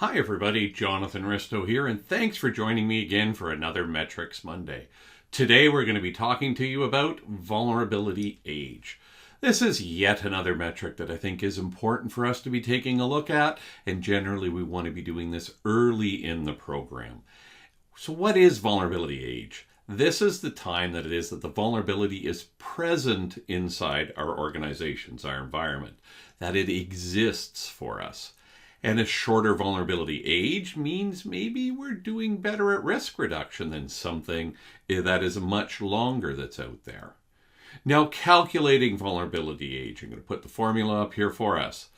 Hi everybody, Jonathan Risto here, and thanks for joining me again for another Metrics Monday. Today we're going to be talking to you about vulnerability age. This is yet another metric that I think is important for us to be taking a look at, and generally we want to be doing this early in the program. So what is vulnerability age? This is the time that it is that the vulnerability is present inside our organizations, our environment, that it exists for us. And a shorter vulnerability age means maybe we're doing better at risk reduction than something that is much longer that's out there. Now, calculating vulnerability age, I'm going to put the formula up here for us.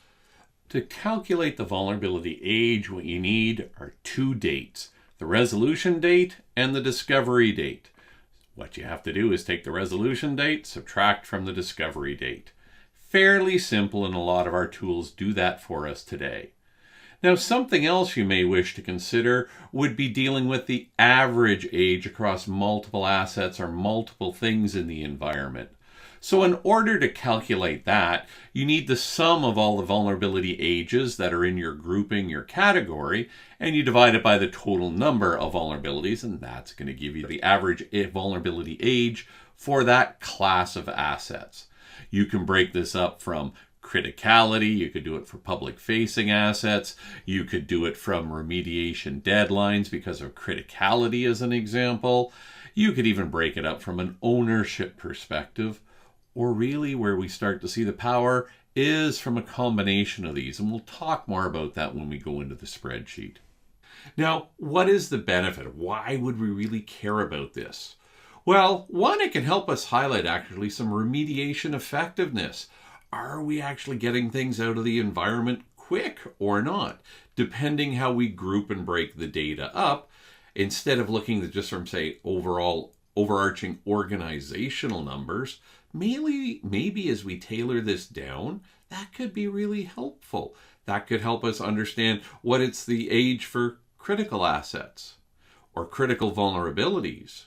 To calculate the vulnerability age, what you need are two dates, the resolution date and the discovery date. What you have to do is take the resolution date, subtract from the discovery date. Fairly simple, and a lot of our tools do that for us today. Now, something else you may wish to consider would be dealing with the average age across multiple assets or multiple things in the environment. So in order to calculate that, you need the sum of all the vulnerability ages that are in your grouping, your category, and you divide it by the total number of vulnerabilities, and that's going to give you the average vulnerability age for that class of assets. You can break this up from criticality, you could do it for public-facing assets, you could do it from remediation deadlines because of criticality as an example. You could even break it up from an ownership perspective, or really where we start to see the power is from a combination of these, and we'll talk more about that when we go into the spreadsheet. Now, what is the benefit? Why would we really care about this? Well, one, it can help us highlight actually some remediation effectiveness. Are we actually getting things out of the environment quick or not? Depending how we group and break the data up, instead of looking at just from, say, overall overarching organizational numbers, maybe as we tailor this down, that could be really helpful. That could help us understand what it's the age for critical assets or critical vulnerabilities,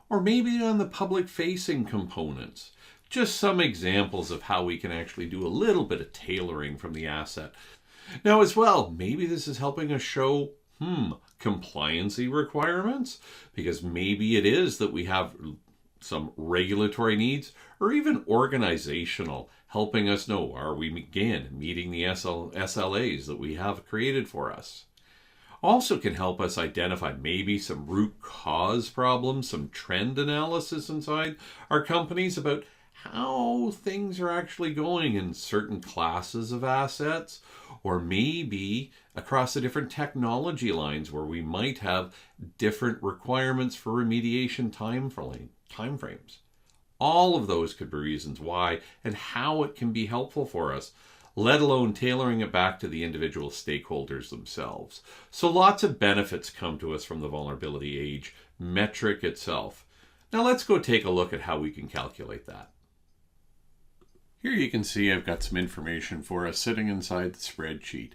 or maybe on the public-facing components. Just some examples of how we can actually do a little bit of tailoring from the asset. Now as well, maybe this is helping us show, compliancy requirements, because maybe it is that we have some regulatory needs or even organizational, helping us know, are we again meeting the SLAs that we have created for us. Also can help us identify maybe some root cause problems, some trend analysis inside our companies about how things are actually going in certain classes of assets, or maybe across the different technology lines where we might have different requirements for remediation timeframes. All of those could be reasons why and how it can be helpful for us, let alone tailoring it back to the individual stakeholders themselves. So lots of benefits come to us from the vulnerability age metric itself. Now let's go take a look at how we can calculate that. Here you can see I've got some information for us sitting inside the spreadsheet.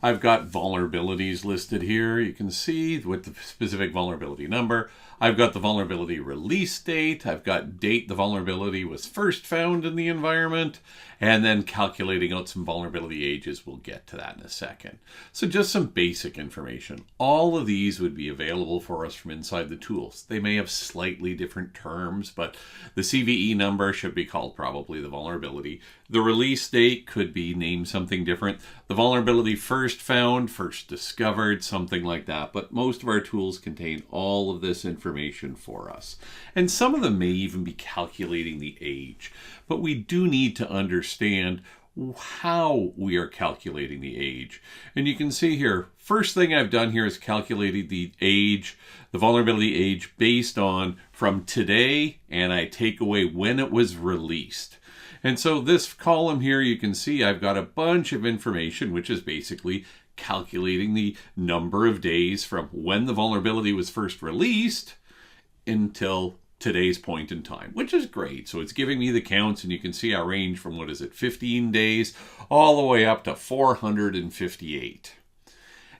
I've got vulnerabilities listed here. You can see with the specific vulnerability number. I've got the vulnerability release date. I've got date the vulnerability was first found in the environment, and then calculating out some vulnerability ages. We'll get to that in a second. So just some basic information. All of these would be available for us from inside the tools. They may have slightly different terms, but the CVE number should be called probably the vulnerability. The release date could be named something different. The vulnerability first found, first discovered, something like that. But most of our tools contain all of this information for us. And some of them may even be calculating the age. But we do need to understand how we are calculating the age. And you can see here, first thing I've done here is calculated the age, the vulnerability age based on from today, and I take away when it was released. And so this column here, you can see I've got a bunch of information, which is basically calculating the number of days from when the vulnerability was first released until today's point in time, which is great. So it's giving me the counts, and you can see I range from, 15 days all the way up to 458.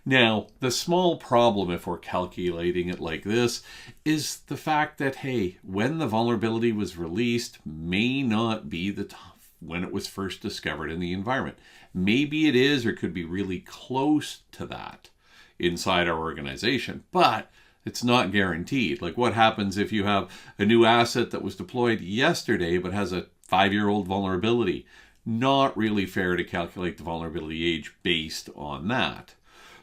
Now, the small problem if we're calculating it like this is the fact that, hey, when the vulnerability was released may not be the time when it was first discovered in the environment. Maybe it is or could be really close to that. inside our organization. But it's not guaranteed. Like, what happens if you have a new asset that was deployed yesterday but has a 5-year-old vulnerability? Not really fair to calculate the vulnerability age based on that.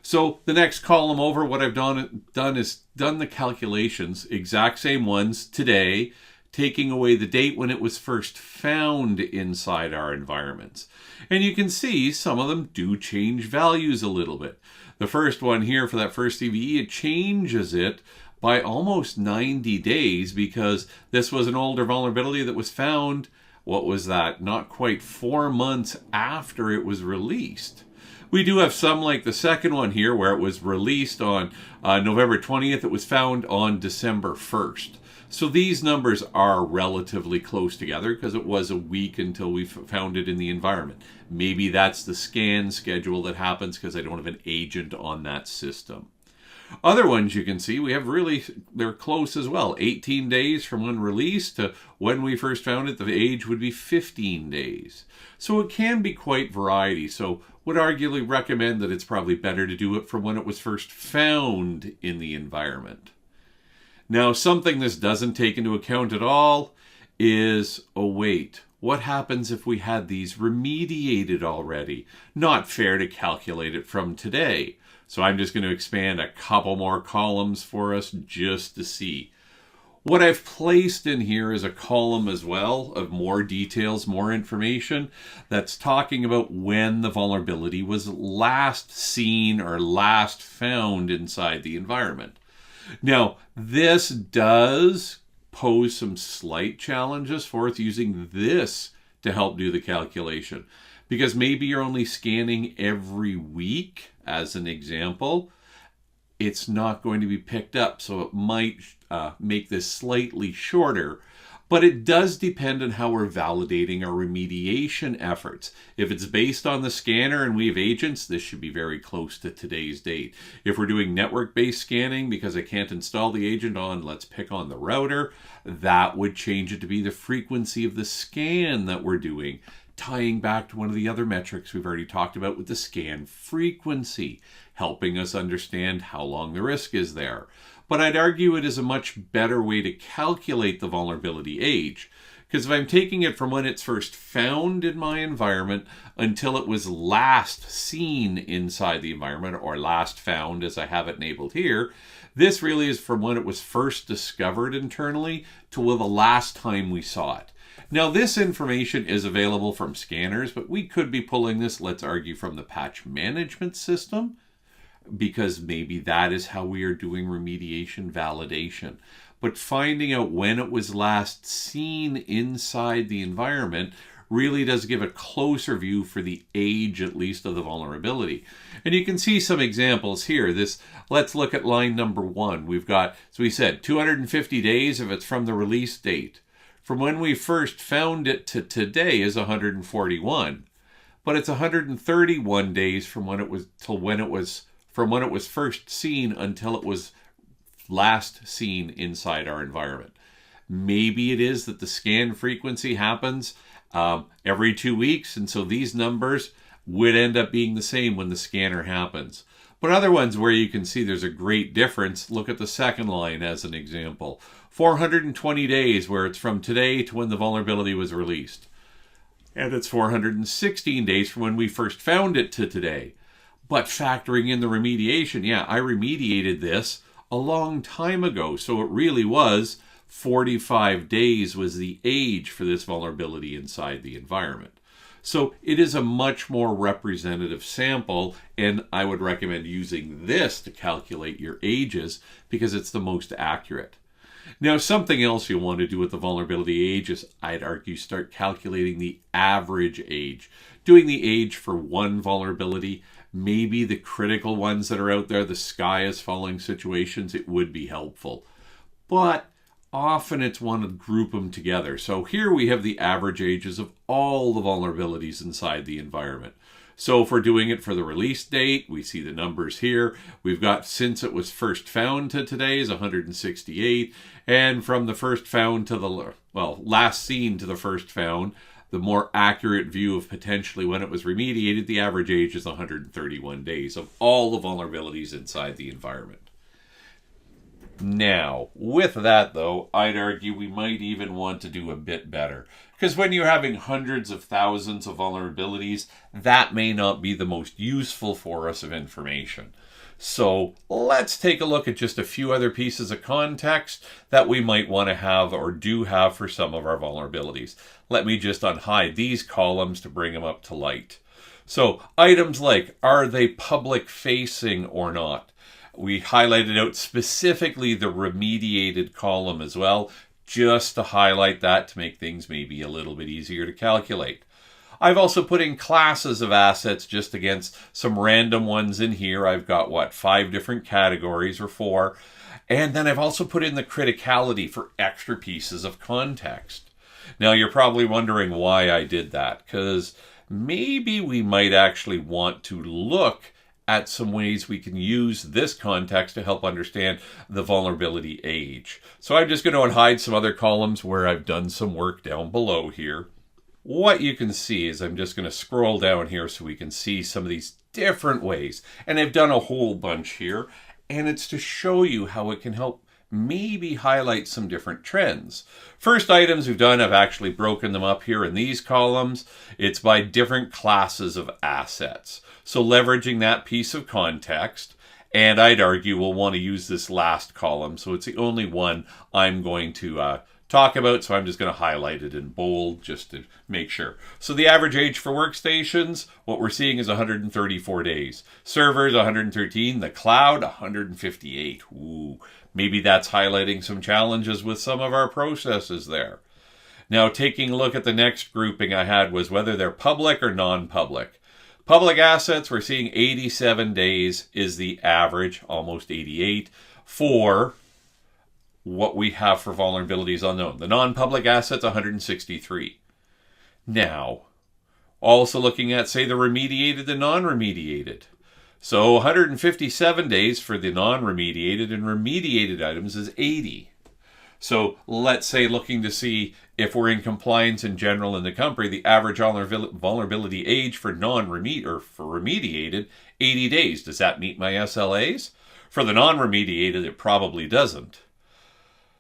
So the next column over, what I've done is done the calculations, exact same ones today, taking away the date when it was first found inside our environments. And you can see some of them do change values a little bit. The first one here for that first CVE, it changes it by almost 90 days because this was an older vulnerability that was found, what was that, not quite 4 months after it was released. We do have some like the second one here where it was released on November 20th. It was found on December 1st. So these numbers are relatively close together because it was a week until we found it in the environment. Maybe that's the scan schedule that happens because I don't have an agent on that system. Other ones you can see, we have really, they're close as well. 18 days from when released to when we first found it, the age would be 15 days. So it can be quite variety. So would arguably recommend that it's probably better to do it from when it was first found in the environment. Now, something this doesn't take into account at all is, oh wait, what happens if we had these remediated already? Not fair to calculate it from today. So I'm just going to expand a couple more columns for us just to see. What I've placed in here is a column as well of more details, more information that's talking about when the vulnerability was last seen or last found inside the environment. Now, this does pose some slight challenges for us using this to help do the calculation, because maybe you're only scanning every week, as an example. It's not going to be picked up, so it might make this slightly shorter, but it does depend on how we're validating our remediation efforts. If it's based on the scanner and we have agents, this should be very close to today's date. If we're doing network-based scanning because I can't install the agent on, let's pick on the router, that would change it to be the frequency of the scan that we're doing, tying back to one of the other metrics we've already talked about with the scan frequency, helping us understand how long the risk is there. But I'd argue it is a much better way to calculate the vulnerability age, because if I'm taking it from when it's first found in my environment until it was last seen inside the environment, or last found as I have it enabled here, this really is from when it was first discovered internally to the last time we saw it. Now, this information is available from scanners, but we could be pulling this, let's argue, from the patch management system, because maybe that is how we are doing remediation validation. But finding out when it was last seen inside the environment really does give a closer view for the age, at least, of the vulnerability. And you can see some examples here. Let's look at line number 1. We've got, so we said 250 days if it's from the release date. From when we first found it to today is 141, but it's 131 days from when it was first seen until it was last seen inside our environment. Maybe it is that the scan frequency happens every 2 weeks, and so these numbers would end up being the same when the scanner happens. But other ones where you can see there's a great difference, look at the second line as an example. 420 days where it's from today to when the vulnerability was released. And it's 416 days from when we first found it to today. But factoring in the remediation, yeah, I remediated this a long time ago. So it really was 45 days was the age for this vulnerability inside the environment. So it is a much more representative sample, and I would recommend using this to calculate your ages because it's the most accurate. Now, something else you'll want to do with the vulnerability age is, I'd argue, start calculating the average age. Doing the age for one vulnerability, maybe the critical ones that are out there, the sky is falling situations, it would be helpful. But often it's one to group them together. So here we have the average ages of all the vulnerabilities inside the environment. So if we're doing it for the release date, we see the numbers here. We've got since it was first found to today is 168. And from the first found to the, last seen to the first found, the more accurate view of potentially when it was remediated, the average age is 131 days of all the vulnerabilities inside the environment. Now, with that though, I'd argue we might even want to do a bit better. Because when you're having hundreds of thousands of vulnerabilities, that may not be the most useful for us of information. So let's take a look at just a few other pieces of context that we might want to have or do have for some of our vulnerabilities. Let me just unhide these columns to bring them up to light. So items like, are they public facing or not? We highlighted out specifically the remediated column as well, just to highlight that to make things maybe a little bit easier to calculate. I've also put in classes of assets just against some random ones in here. I've got, 5 different categories or 4. And then I've also put in the criticality for extra pieces of context. Now, you're probably wondering why I did that, because maybe we might actually want to look at some ways we can use this context to help understand the vulnerability age. So I'm just going to hide some other columns where I've done some work down below here. What you can see is I'm just going to scroll down here so we can see some of these different ways. And I've done a whole bunch here, and it's to show you how it can help maybe highlight some different trends. First items we've done, I've actually broken them up here in these columns. It's by different classes of assets. So leveraging that piece of context, and I'd argue we'll want to use this last column, so it's the only one I'm going to talk about, so I'm just going to highlight it in bold just to make sure. So the average age for workstations, what we're seeing is 134 days. Servers, 113. The cloud, 158. Ooh, maybe that's highlighting some challenges with some of our processes there. Now, taking a look at the next grouping I had was whether they're public or non-public. Public assets, we're seeing 87 days is the average, almost 88, for what we have for vulnerabilities unknown. The non-public assets, 163. Now, also looking at, say, the remediated and non-remediated. So 157 days for the non-remediated, and remediated items is 80. So let's say looking to see if we're in compliance in general in the company, the average vulnerability age for remediated, 80 days. Does that meet my SLAs? For the non-remediated, it probably doesn't.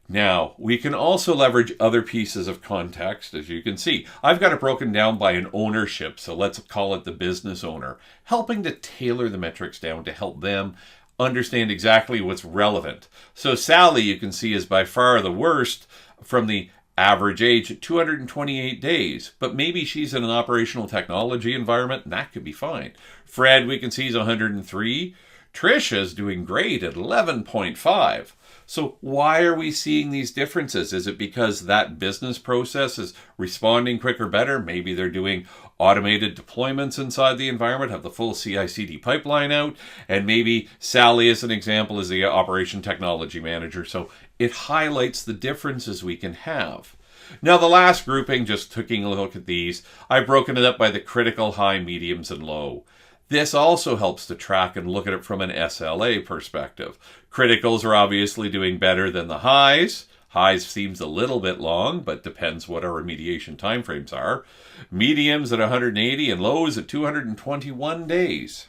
Now, we can also leverage other pieces of context, as you can see. I've got it broken down by an ownership, so let's call it the business owner, helping to tailor the metrics down to help them understand exactly what's relevant. So Sally, you can see, is by far the worst from the average age at 228 days, but maybe she's in an operational technology environment, and that could be fine. Fred, we can see, is 103. Trisha's doing great at 11.5. So why are we seeing these differences? Is it because that business process is responding quicker, better? Maybe they're doing automated deployments inside the environment, have the full CI/CD pipeline out, and maybe Sally, as an example, is the operation technology manager. So it highlights the differences we can have. Now, the last grouping, just taking a look at these, I've broken it up by the critical, high, mediums, and low. This also helps to track and look at it from an SLA perspective. Criticals are obviously doing better than the highs. Highs seems a little bit long, but depends what our remediation timeframes are. Mediums at 180 and lows at 221 days.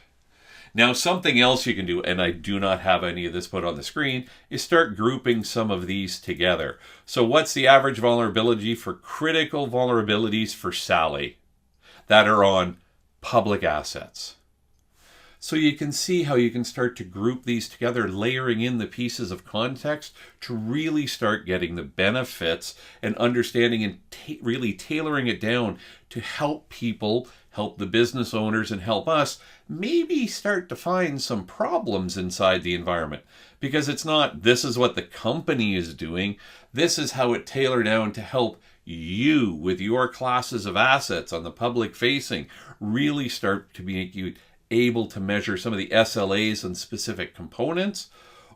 Now, something else you can do, and I do not have any of this put on the screen, is start grouping some of these together. So what's the average vulnerability for critical vulnerabilities for Sally that are on public assets? So you can see how you can start to group these together, layering in the pieces of context to really start getting the benefits and understanding and really tailoring it down to help people, help the business owners, and help us maybe start to find some problems inside the environment. Because it's not, this is what the company is doing. This is how it tailored down to help you with your classes of assets on the public facing really start to make you able to measure some of the SLAs on specific components,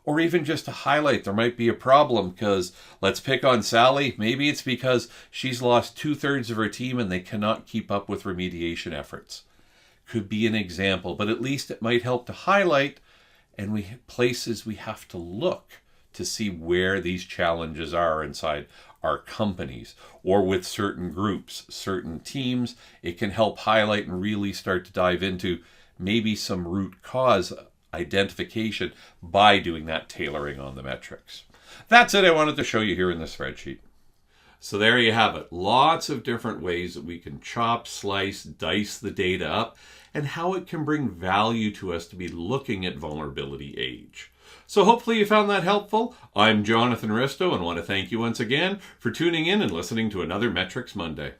or even just to highlight there might be a problem because, let's pick on Sally, maybe it's because she's lost 2/3 of her team and they cannot keep up with remediation efforts. Could be an example, but at least it might help to highlight places we have to look to see where these challenges are inside our companies or with certain groups, certain teams. It can help highlight and really start to dive into maybe some root cause identification by doing that tailoring on the metrics. That's it I wanted to show you here in the spreadsheet. So there you have it. Lots of different ways that we can chop, slice, dice the data up, and how it can bring value to us to be looking at vulnerability age. So hopefully you found that helpful. I'm Jonathan Risto and want to thank you once again for tuning in and listening to another Metrics Monday.